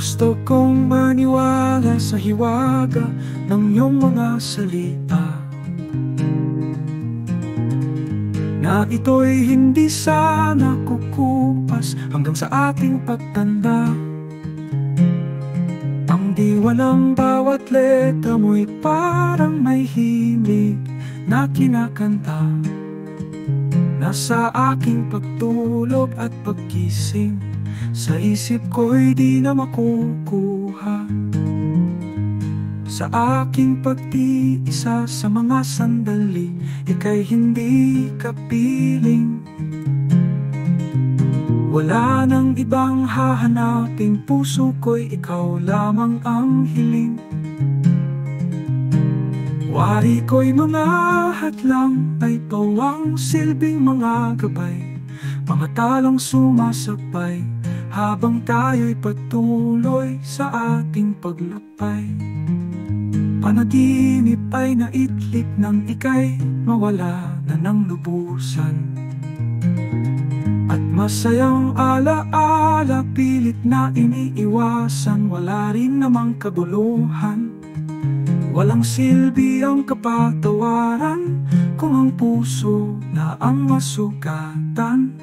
Gusto kong maniwala sa hiwaga ng iyong mga salita, na ito'y hindi sana kukupas hanggang sa ating pagtanda. Ang di walang bawat letra mo'y parang may himig na kinakanta, nasa aking pagtulog at paggising. Sa isip ko'y di na makukuha. Sa aking pagtiisa sa mga sandali, ika'y hindi kapiling. Wala nang ibang hahanapin, puso ko'y ikaw lamang ang hiling. Wari ko'y mga hadlang, ay pawang silbing mga gabay, mga talang sumasabay habang tayo'y patuloy sa ating paglakbay. Panaginip ay naitlip nang ika'y mawala na ng lubusan, at masayang alaala pilit na iniiwasan. Wala rin namang kabuluhan, walang silbi ang kapatawaran, kung ang puso na ang masugatan.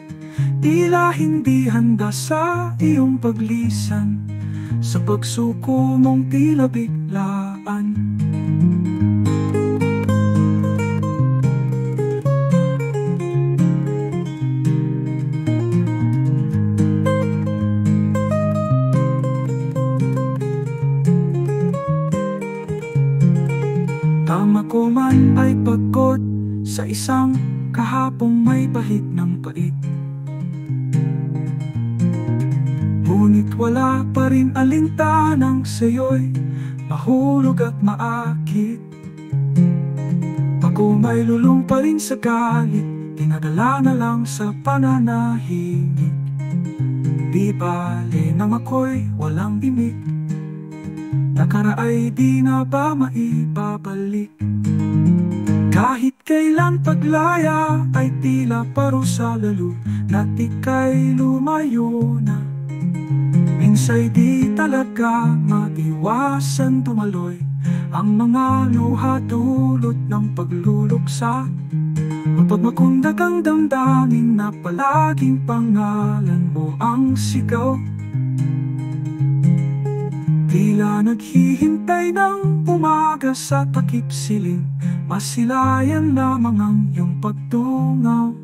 Tila hindi handa sa iyong paglisan, sa pagsuko mong tila biglaan. Tama ko man ay pagod sa isang kahapong may pahit ng pait, ngunit wala pa rin alintanang sa'yo'y mahulog at maakit. Ako may lulong pa rin sa galit, dinadala na lang sa pananahimik. Di bale nang ako'y walang imik, nakara ay di na ba maibabalik. Kahit kailan paglaya ay tila parusa, lalo na't ika'y lumayo na. Minsa'y di talaga maiwasan tumaloy ang mga luha dulot ng pagluluksa. Kapag makundag ang damdamin na palaging pangalan mo ang sigaw, tila naghihintay ng umaga sa takip siling, masilayan lamang ang iyong pagtungaw.